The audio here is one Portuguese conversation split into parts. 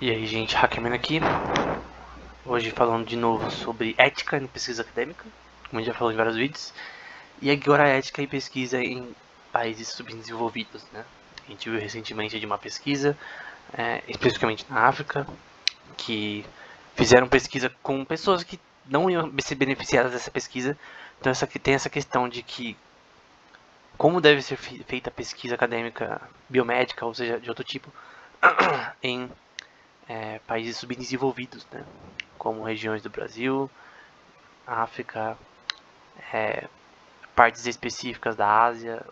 E aí, gente, Hackerman aqui. Hoje falando de novo sobre ética em pesquisa acadêmica, como a gente já falou em vários vídeos. E agora a ética e pesquisa em países subdesenvolvidos, né? A gente viu recentemente de uma pesquisa, especificamente na África, que fizeram pesquisa com pessoas que não iam ser beneficiadas dessa pesquisa. Então tem essa questão de que como deve ser feita a pesquisa acadêmica biomédica, ou seja, de outro tipo, em países subdesenvolvidos, né? Como regiões do Brasil, África, partes específicas da Ásia,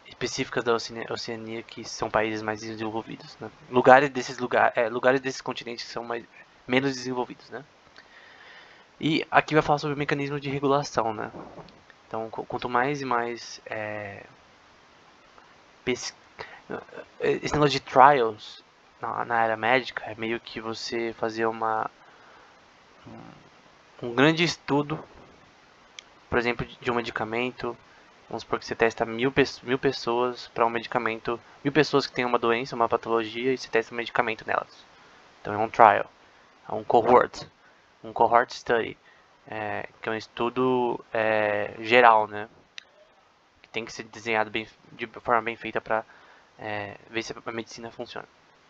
específicas da Oceania, que são países mais desenvolvidos, né? Lugares desses continentes que são menos desenvolvidos, né? E aqui vai falar sobre o mecanismo de regulação, né? Então, quanto mais e mais esse negócio de trials na área médica é meio que você fazer um grande estudo, por exemplo, de um medicamento. Vamos supor que você testa mil pessoas para um medicamento, 1000 pessoas que têm uma doença, uma patologia, e você testa um medicamento nelas. Então é um trial, é um cohort study, que é um estudo geral, né? Que tem que ser desenhado de forma bem feita para ver se a medicina funciona,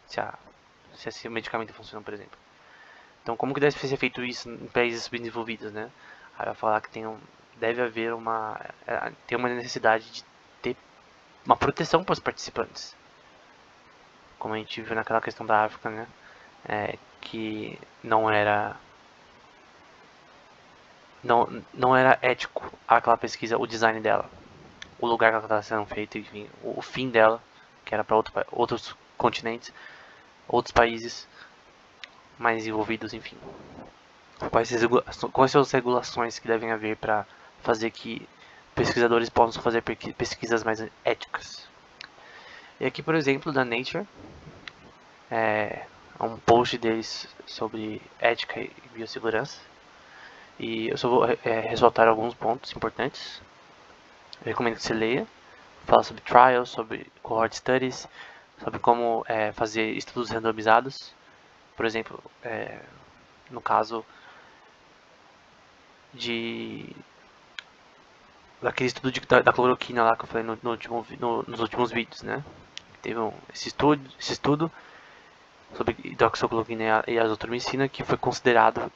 se esse medicamento funciona, por exemplo. Então, como que deve ser feito isso em países subdesenvolvidos, né? Aí vai falar que deve haver tem uma necessidade de ter uma proteção para os participantes, como a gente viu naquela questão da África, né? Que não era ético aquela pesquisa, o design dela, o lugar que ela estava sendo feita, enfim, o fim dela, que era para outros continentes, outros países mais envolvidos, enfim. Quais são as regulações que devem haver para fazer que pesquisadores possam fazer pesquisas mais éticas? E aqui, por exemplo, da Nature, um post deles sobre ética e biossegurança. E eu só vou ressaltar alguns pontos importantes. Eu recomendo que você leia. Fala sobre trials, sobre cohort studies, sobre como fazer estudos randomizados. Por exemplo, no caso de daquele estudo da cloroquina lá que eu falei nos últimos vídeos, né? Teve esse estudo sobre hidroxicloroquina e azitromicina que foi considerado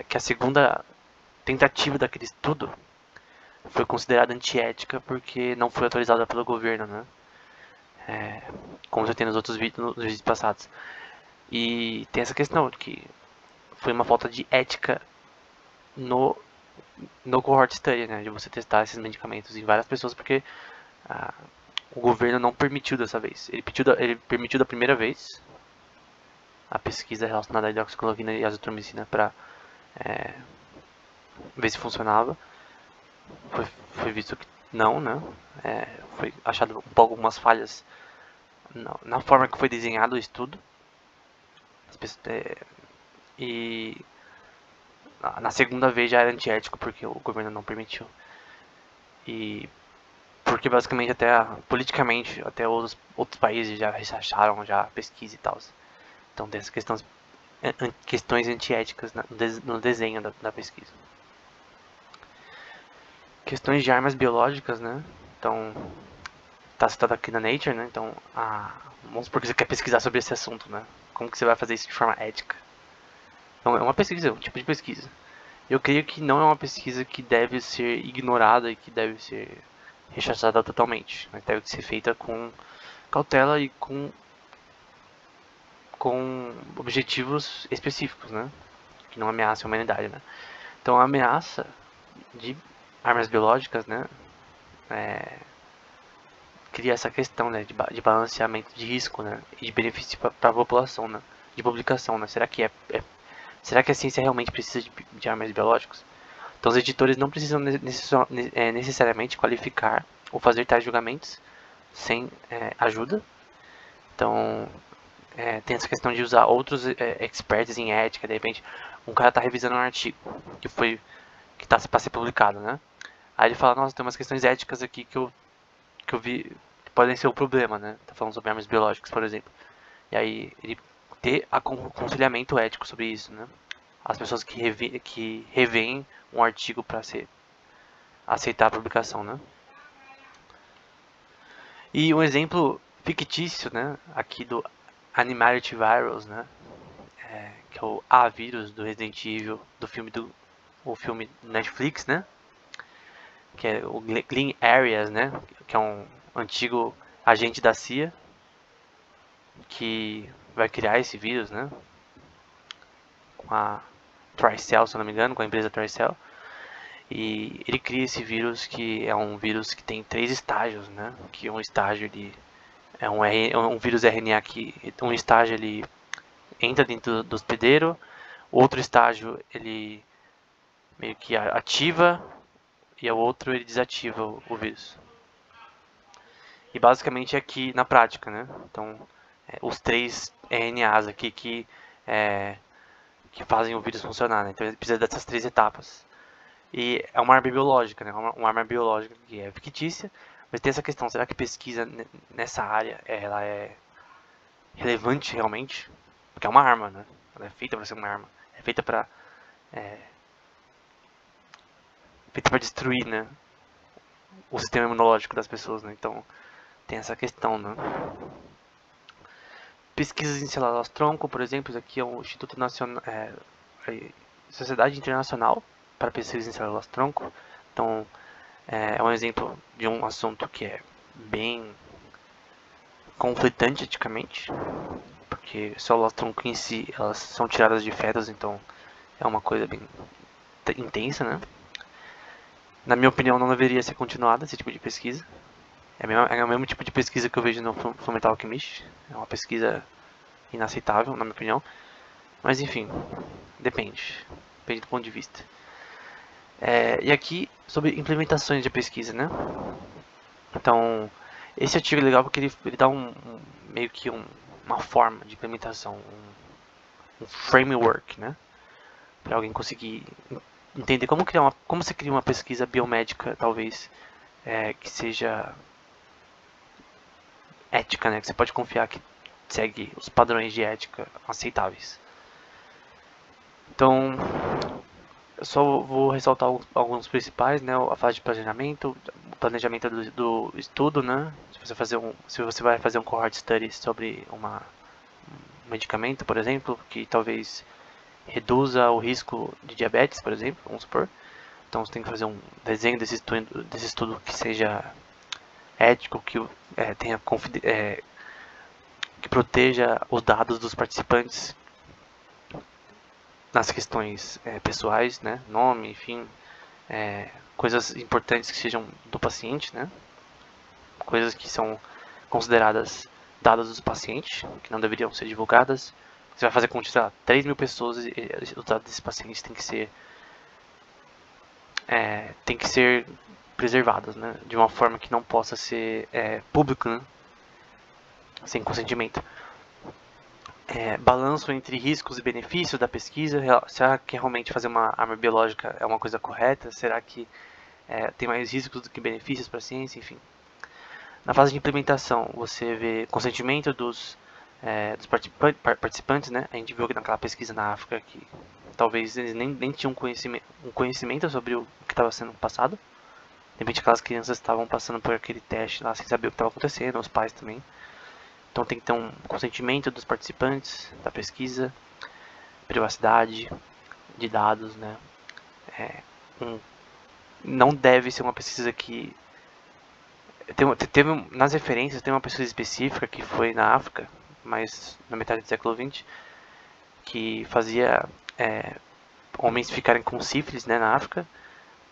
que a segunda tentativa daquele estudo foi considerada antiética porque não foi autorizada pelo governo, né? Como já tem nos vídeos passados. E tem essa questão de que foi uma falta de ética no, no cohort study, né? De você testar esses medicamentos em várias pessoas porque ah, o governo não permitiu dessa vez. Ele permitiu da primeira vez a pesquisa relacionada à hidroxicloroquina e azitromicina para ver se funcionava. Foi visto que não, né? Foi achado um pouco algumas falhas na forma que foi desenhado o estudo. E na segunda vez já era antiético porque o governo não permitiu. E porque basicamente politicamente até outros países já rechaçaram já a pesquisa e tal. Então tem essas questões antiéticas no desenho da pesquisa. Questões de armas biológicas, né? Então, tá citado aqui na Nature, né? Então, vamos supor que você quer pesquisar sobre esse assunto, né? Como que você vai fazer isso de forma ética? Então, é uma pesquisa, um tipo de pesquisa. Eu creio que não é uma pesquisa que deve ser ignorada e que deve ser rechaçada totalmente. Mas deve ser feita com cautela e com objetivos específicos, né? Que não ameacem a humanidade, né? Então, a ameaça de armas biológicas, né? Cria essa questão, né, de balanceamento de risco, né, e de benefício para a população, né, de publicação, né. Será que a ciência realmente precisa de armas biológicos? Então os editores não precisam necessariamente qualificar ou fazer tais julgamentos sem ajuda. Então tem essa questão de usar outros experts em ética. De repente um cara está revisando um artigo que está para ser publicado, né? Aí ele fala, nossa, tem umas questões éticas aqui que eu vi que podem ser o problema, né? Tá falando sobre armas biológicas, por exemplo. E aí ele ter aconselhamento ético sobre isso, né? As pessoas que revêem um artigo para aceitar a publicação, né? E um exemplo fictício, né, aqui do Animality Virus, né, que é o A-Vírus do Resident Evil, o filme Netflix, né, que é o Glenn Arias, né, que é um antigo agente da CIA, que vai criar esse vírus, né, com a Tricell, se eu não me engano, com a empresa Tricell. E ele cria esse vírus, que é um vírus que tem 3 estágios, né, que um estágio ele é um vírus RNA que um estágio ele entra dentro do hospedeiro, outro estágio ele meio que ativa e o outro ele desativa o vírus. E basicamente é aqui na prática, né? Então, os 3 RNAs aqui que fazem o vírus funcionar, né? Então ele precisa dessas 3 etapas. E é uma arma biológica, né? Uma arma biológica que é fictícia, mas tem essa questão, será que pesquisa nessa área ela é relevante realmente? Porque é uma arma, né? Ela é feita para ser uma arma. É feita para destruir, né, o sistema imunológico das pessoas, né? Então tem essa questão, né? Pesquisas em células-tronco, por exemplo, isso aqui é o Instituto Nacional, Sociedade Internacional para Pesquisas em Células-Tronco. Então é um exemplo de um assunto que é bem conflitante eticamente, porque células-tronco em si elas são tiradas de fetos, então é uma coisa bem intensa, né? Na minha opinião, não deveria ser continuada esse tipo de pesquisa. É o mesmo tipo de pesquisa que eu vejo no Fullmetal Alchemist. É uma pesquisa inaceitável, na minha opinião. Mas enfim, depende. Depende do ponto de vista. E aqui, sobre implementações de pesquisa, né? Então, esse artigo é legal porque ele dá meio que uma forma de implementação, um framework, né? Para alguém conseguir entender como se cria uma pesquisa biomédica, talvez, que seja ética, né? Que você pode confiar que segue os padrões de ética aceitáveis. Então, eu só vou ressaltar alguns principais, né? A fase de planejamento, o planejamento do estudo, né? Se você vai fazer um cohort study sobre um medicamento, por exemplo, que talvez reduza o risco de diabetes, por exemplo, vamos supor. Então você tem que fazer um desenho desse estudo que seja ético, que tenha que proteja os dados dos participantes nas questões pessoais, né? Nome, enfim, coisas importantes que sejam do paciente, né? Coisas que são consideradas dados dos pacientes, que não deveriam ser divulgadas. Você vai fazer com, sei lá, 3.000 pessoas e os dados desses pacientes têm que ser preservados, né? De uma forma que não possa ser público, né? Sem consentimento. Balanço entre riscos e benefícios da pesquisa. Será que realmente fazer uma arma biológica é uma coisa correta? Será que tem mais riscos do que benefícios para a ciência? Enfim. Na fase de implementação, você vê consentimento dos participantes, né? A gente viu que naquela pesquisa na África que talvez eles nem tinham um conhecimento sobre o que estava sendo passado. De repente aquelas crianças estavam passando por aquele teste lá sem saber o que estava acontecendo, os pais também. Então tem que ter um consentimento dos participantes da pesquisa, privacidade de dados, né? Não deve ser uma pesquisa que nas referências tem uma pesquisa específica que foi na África, mas na metade do século XX, que fazia homens ficarem com sífilis, né, na África,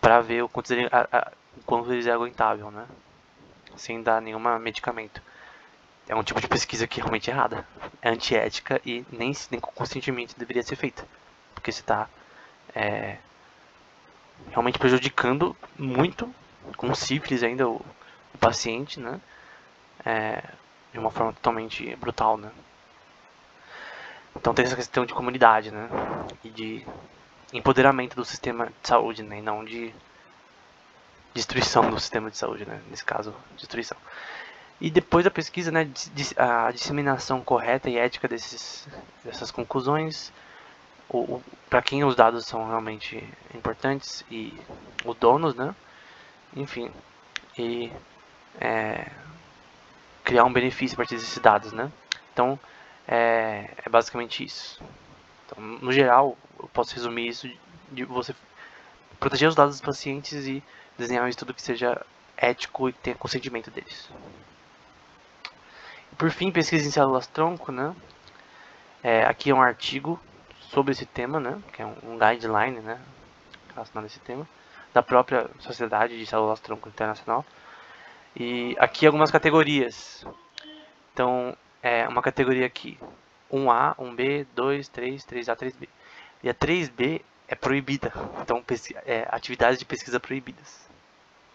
para ver o quanto eles aguentavam, né, sem dar nenhum medicamento. É um tipo de pesquisa que é realmente errada, é antiética e nem com consentimento deveria ser feita, porque você está realmente prejudicando muito, com sífilis ainda, o paciente, né, de uma forma totalmente brutal, né. Então tem essa questão de comunidade, né, e de empoderamento do sistema de saúde, né, e não de destruição do sistema de saúde, né, nesse caso, destruição. E depois da pesquisa, né, a disseminação correta e ética dessas conclusões, para quem os dados são realmente importantes e os donos, né, enfim, e criar um benefício a partir desses dados, né. Então, é basicamente isso. Então, no geral, eu posso resumir isso de você proteger os dados dos pacientes e desenhar um estudo que seja ético e que tenha consentimento deles. Por fim, pesquisa em células-tronco, né? Aqui é um artigo sobre esse tema, né? Que é um guideline, né? Relacionado a esse tema, da própria Sociedade de Células-Tronco Internacional. E aqui algumas categorias. Então, uma categoria aqui, 1A, 1B, 2, 3, 3A, 3B. E a 3B é proibida. Então, atividades de pesquisa proibidas.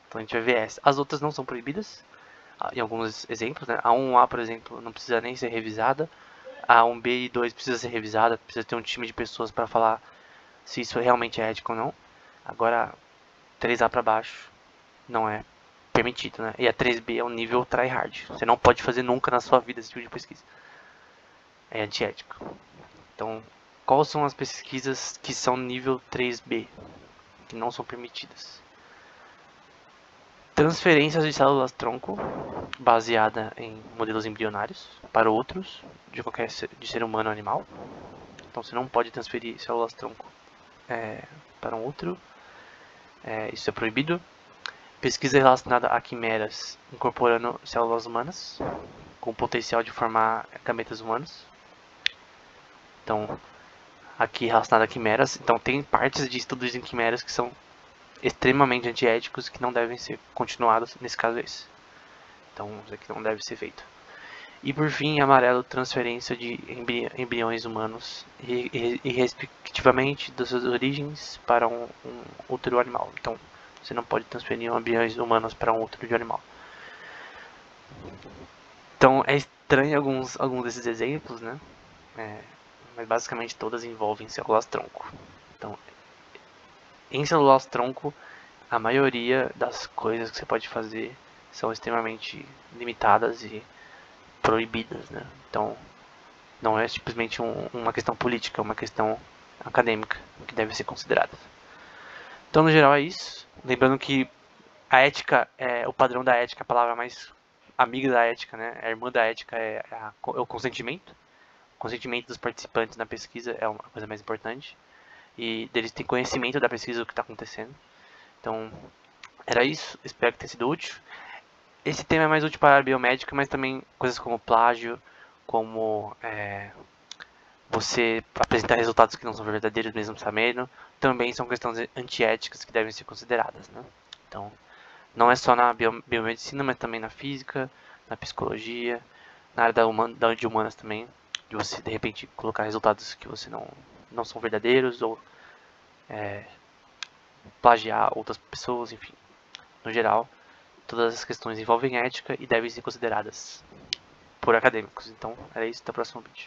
Então, a gente vai ver essa. As outras não são proibidas, em alguns exemplos, né? A 1A, por exemplo, não precisa nem ser revisada. A 1B e 2 precisa ser revisada, precisa ter um time de pessoas para falar se isso realmente é ético ou não. Agora, 3A para baixo não é permitido, né? E a 3B é um nível tryhard. Você não pode fazer nunca na sua vida esse tipo de pesquisa. É antiético. Então, quais são as pesquisas que são nível 3B, que não são permitidas? Transferências de células-tronco baseada em modelos embrionários para outros, de ser humano ou animal. Então você não pode transferir células-tronco para um outro, isso é proibido. Pesquisa relacionada a quimeras incorporando células humanas, com potencial de formar gametas humanos. Então, aqui relacionado a quimeras, então tem partes de estudos em quimeras que são extremamente antiéticos que não devem ser continuados, nesse caso esse. Então, isso aqui não deve ser feito. E por fim, amarelo, transferência de embriões humanos e respectivamente das suas origens para um útero animal. Então, você não pode transferir embriões humanos para um útero de animal. Então, é estranho alguns desses exemplos, né? Mas basicamente todas envolvem células-tronco. Então, em células-tronco, a maioria das coisas que você pode fazer são extremamente limitadas e proibidas, né? Então, não é simplesmente uma questão política, é uma questão acadêmica que deve ser considerada. Então, no geral, é isso. Lembrando que a ética, o padrão da ética, a palavra mais amiga da ética, né? A irmã da ética é o consentimento. O consentimento dos participantes na pesquisa é uma coisa mais importante. E deles terem conhecimento da pesquisa do que está acontecendo. Então, era isso. Espero que tenha sido útil. Esse tema é mais útil para a área biomédica, mas também coisas como plágio, como você apresentar resultados que não são verdadeiros mesmo sabendo, também são questões antiéticas que devem ser consideradas, né? Então, não é só na biomedicina, mas também na física, na psicologia, na área de humanas também, de você de repente colocar resultados que você não são verdadeiros ou plagiar outras pessoas, enfim. No geral, todas as questões envolvem ética e devem ser consideradas por acadêmicos. Então, era isso, até o próximo vídeo.